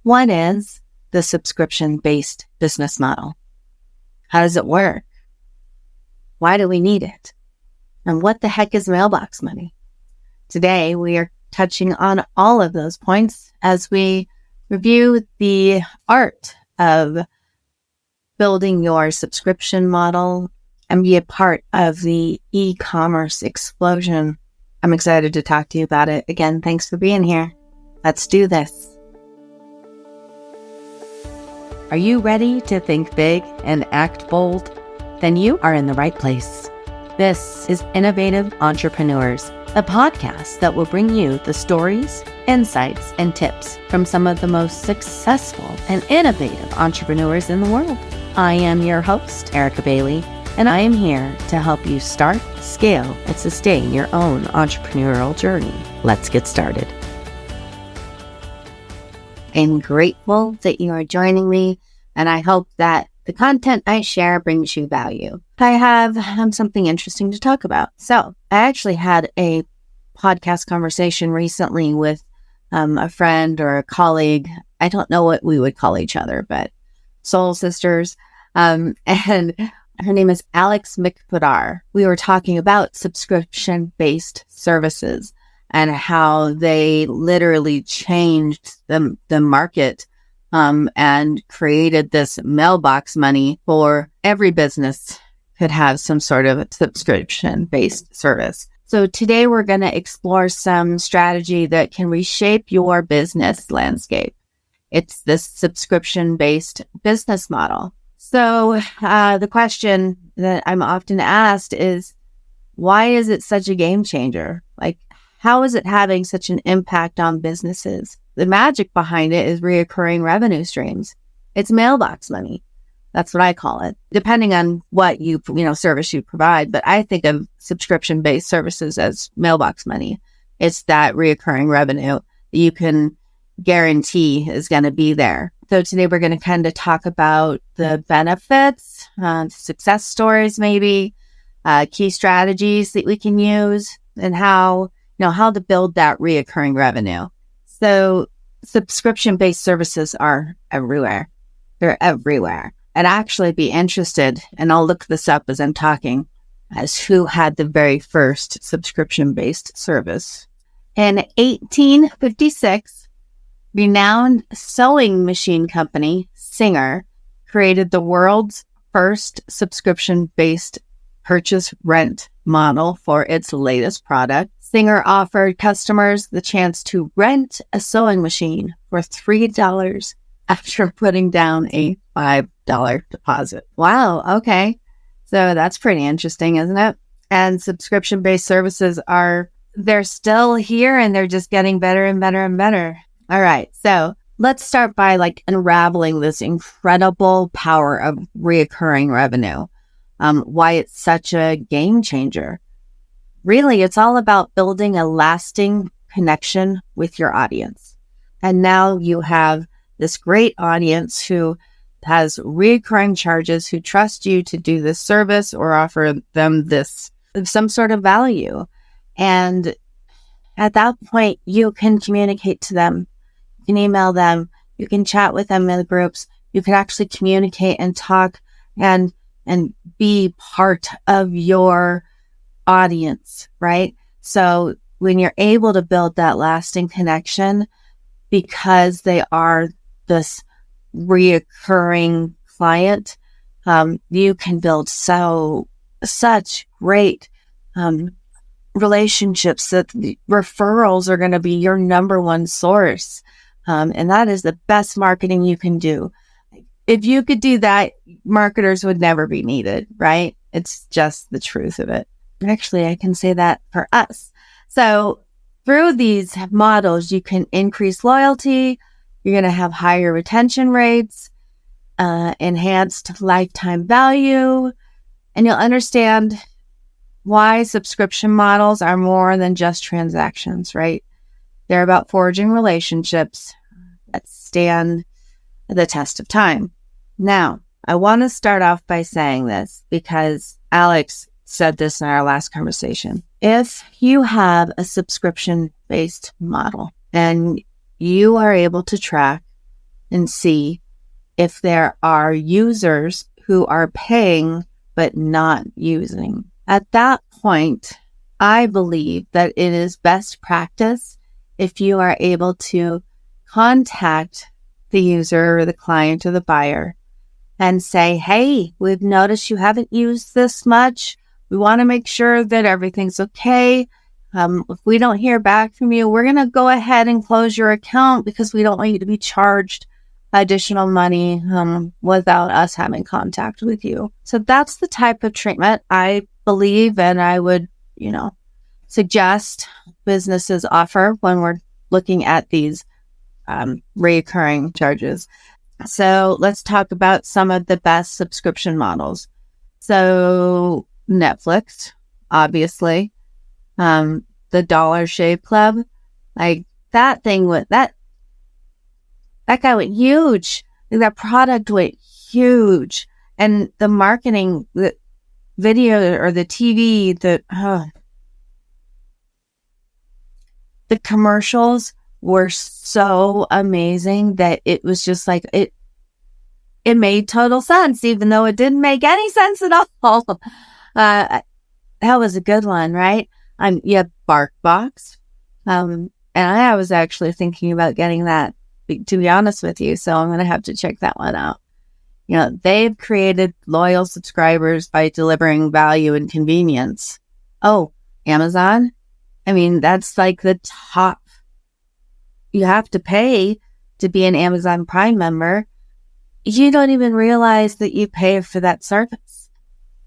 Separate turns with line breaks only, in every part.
What is the subscription-based business model? How does it work? Why do we need it? And what the heck is mailbox money? Today, we are touching on all of those points as we review the art of building your subscription model and be a part of the e-commerce explosion. I'm excited to talk to you about it. Again, thanks for being here. Let's do this. Are you ready to think big and act bold? Then you are in the right place. This is Innovative Entrepreneurs, a podcast that will bring you the stories, insights, and tips from some of the most successful and innovative entrepreneurs in the world. I am your host, Erica Bailey, and I am here to help you start, scale, and sustain your own entrepreneurial journey. Let's get started. I'm grateful that you are joining me, and I hope that the content I share brings you value. I have something interesting to talk about. So I actually had a podcast conversation recently with a friend or a colleague. I don't know what we would call each other, but soul sisters. And her name is Alex McPudar. We were talking about subscription-based services and how they literally changed the market and created this mailbox money for every business could have some sort of subscription-based service. So today we're going to explore some strategy that can reshape your business landscape. It's this subscription-based business model. So the question that I'm often asked is, why is it such a game changer? Like, how is it having such an impact on businesses? The magic behind it is reoccurring revenue streams. It's mailbox money. That's what I call it, depending on what service you provide. But I think of subscription-based services as mailbox money. It's that reoccurring revenue that you can guarantee is going to be there. So today we're going to kind of talk about the benefits, success stories, maybe key strategies that we can use, and how to build that reoccurring revenue. So subscription-based services are everywhere. They're everywhere. I'd actually be interested, and I'll look this up as I'm talking, as who had the very first subscription-based service. In 1856, renowned sewing machine company, Singer, created the world's first subscription-based purchase rent model for its latest product. Singer offered customers the chance to rent a sewing machine for $3 after putting down a $5 deposit. Wow, okay. So that's pretty interesting, isn't it? And subscription-based services they're still here, and they're just getting better and better and better. All right, so let's start by unraveling this incredible power of reoccurring revenue, why it's such a game changer. Really, it's all about building a lasting connection with your audience. And now you have this great audience who has recurring charges, who trust you to do this service or offer them some sort of value. And at that point, you can communicate to them. You can email them. You can chat with them in the groups. You can actually communicate and talk and be part of your audience, right? So when you're able to build that lasting connection because they are this reoccurring client, you can build such great relationships that the referrals are going to be your number one source. And that is the best marketing you can do. If you could do that, marketers would never be needed, right? It's just the truth of it. Actually, I can say that for us. So through these models, you can increase loyalty. You're going to have higher retention rates, enhanced lifetime value, and you'll understand why subscription models are more than just transactions, right? They're about forging relationships that stand the test of time. Now, I want to start off by saying this because Alex said this in our last conversation. If you have a subscription-based model and you are able to track and see if there are users who are paying but not using. At that point, I believe that it is best practice if you are able to contact the user or the client or the buyer and say, hey, we've noticed you haven't used this much. We want to make sure that everything's okay. If we don't hear back from you, we're going to go ahead and close your account because we don't want you to be charged additional money without us having contact with you. So that's the type of treatment I believe and I would, suggest businesses offer when we're looking at these recurring charges. So let's talk about some of the best subscription models. So Netflix, obviously, the Dollar Shave Club, like that thing that guy went huge. That product went huge. And the marketing, the video or the TV, the commercials were so amazing that it was just like, it made total sense, even though it didn't make any sense at all. That was a good one, right? You have BarkBox. And I was actually thinking about getting that, to be honest with you. So I'm going to have to check that one out. They've created loyal subscribers by delivering value and convenience. Oh, Amazon. I mean, that's like the top. You have to pay to be an Amazon Prime member. You don't even realize that you pay for that service.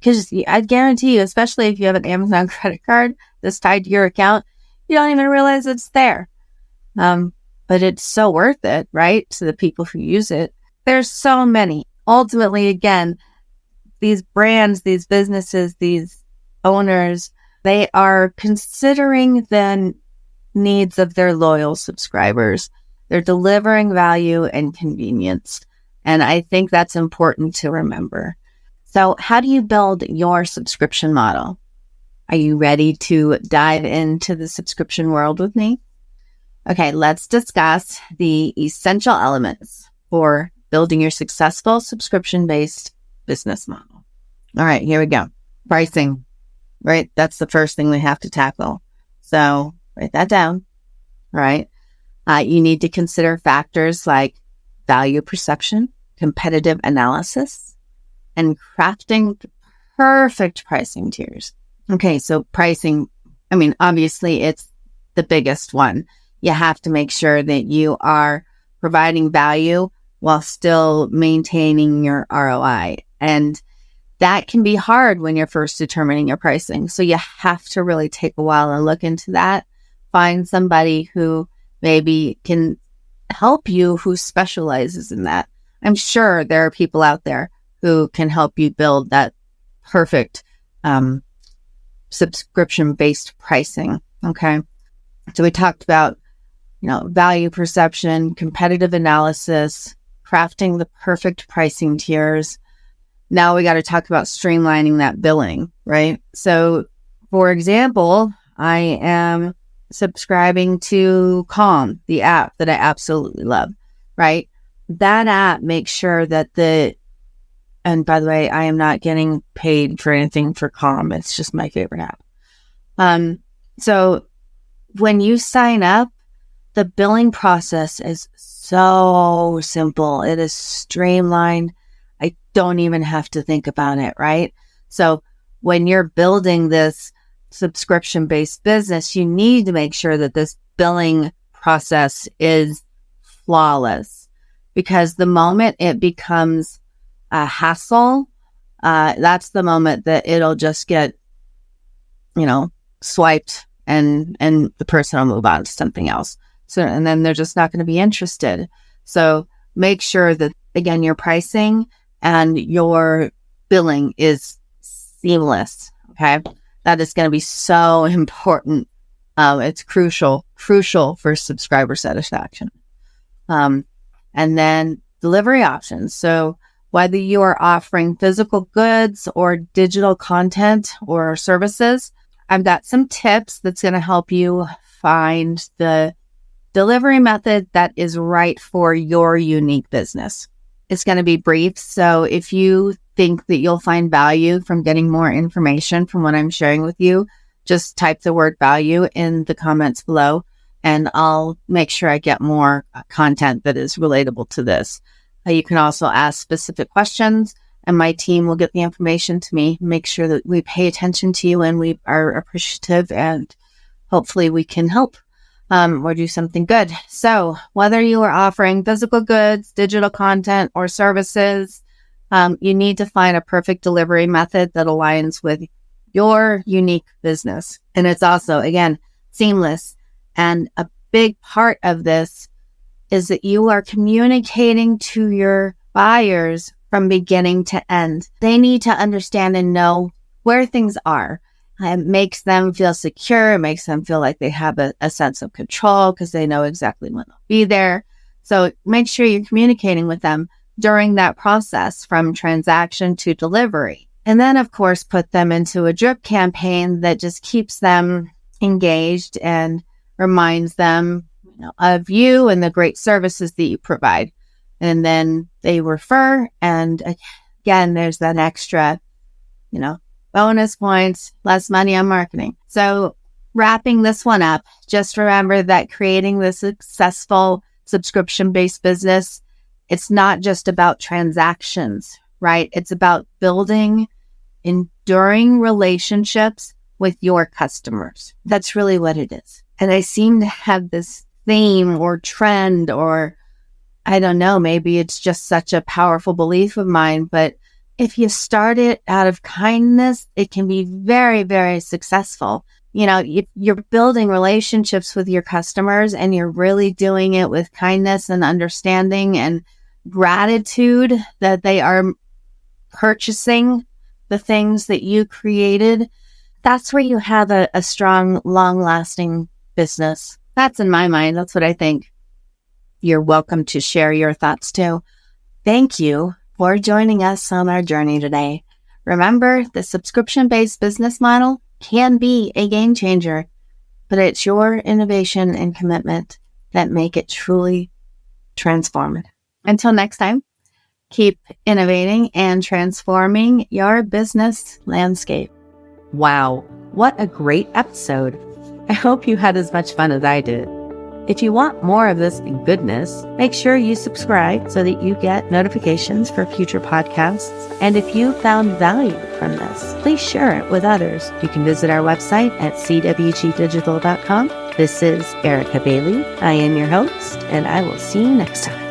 Because I guarantee you, especially if you have an Amazon credit card that's tied to your account, you don't even realize it's there. But it's so worth it, right? To the people who use it. There's so many. Ultimately, again, these brands, these businesses, these owners, they are considering the needs of their loyal subscribers. They're delivering value and convenience. And I think that's important to remember. So how do you build your subscription model? Are you ready to dive into the subscription world with me? Okay, let's discuss the essential elements for building your successful subscription-based business model. All right, here we go. Pricing, right? That's the first thing we have to tackle. So write that down, all right? You need to consider factors like value perception, competitive analysis, and crafting perfect pricing tiers. Okay, so pricing, obviously it's the biggest one. You have to make sure that you are providing value while still maintaining your ROI. And that can be hard when you're first determining your pricing. So you have to really take a while and look into that. Find somebody who maybe can help you, who specializes in that. I'm sure there are people out there who can help you build that perfect subscription-based pricing. Okay. So we talked about, value perception, competitive analysis, crafting the perfect pricing tiers. Now we got to talk about streamlining that billing, right? So for example, I am subscribing to Calm, the app that I absolutely love, right? That app makes sure that and by the way, I am not getting paid for anything for Calm. It's just my favorite app. So when you sign up, the billing process is so simple. It is streamlined. I don't even have to think about it, right? So when you're building this subscription-based business, you need to make sure that this billing process is flawless, because the moment it becomes a hassle, that's the moment that it'll just get, swiped and the person will move on to something else. So, and then they're just not going to be interested. So make sure that, again, your pricing and your billing is seamless. Okay. That is going to be so important. It's crucial for subscriber satisfaction. And then delivery options. So whether you are offering physical goods or digital content or services, I've got some tips that's going to help you find the delivery method that is right for your unique business. It's going to be brief. So if you think that you'll find value from getting more information from what I'm sharing with you, just type the word value in the comments below, and I'll make sure I get more content that is relatable to this. You can also ask specific questions, and my team will get the information to me, make sure that we pay attention to you and we are appreciative, and hopefully we can help or do something good. So whether you are offering physical goods, digital content, or services, you need to find a perfect delivery method that aligns with your unique business. And it's also, again, seamless. And a big part of this is that you are communicating to your buyers from beginning to end. They need to understand and know where things are. It makes them feel secure. It makes them feel like they have a sense of control because they know exactly when they'll be there. So make sure you're communicating with them during that process from transaction to delivery. And then, of course, put them into a drip campaign that just keeps them engaged and reminds them, of you and the great services that you provide. And then they refer. And again, there's that extra, bonus points, less money on marketing. So wrapping this one up, just remember that creating this successful subscription-based business, it's not just about transactions, right? It's about building enduring relationships with your customers. That's really what it is. And I seem to have this theme or trend, or I don't know, maybe it's just such a powerful belief of mine, but if you start it out of kindness, it can be very, very successful. You're building relationships with your customers and you're really doing it with kindness and understanding and gratitude that they are purchasing the things that you created. That's where you have a strong, long-lasting business. That's in my mind. That's what I think. You're welcome to share your thoughts too. Thank you for joining us on our journey today. Remember, the subscription-based business model can be a game changer, but it's your innovation and commitment that make it truly transformative. Until next time, keep innovating and transforming your business landscape. Wow, what a great episode. I hope you had as much fun as I did. If you want more of this goodness, make sure you subscribe so that you get notifications for future podcasts. And if you found value from this, please share it with others. You can visit our website at cwgdigital.com. This is Erica Bailey. I am your host, and I will see you next time.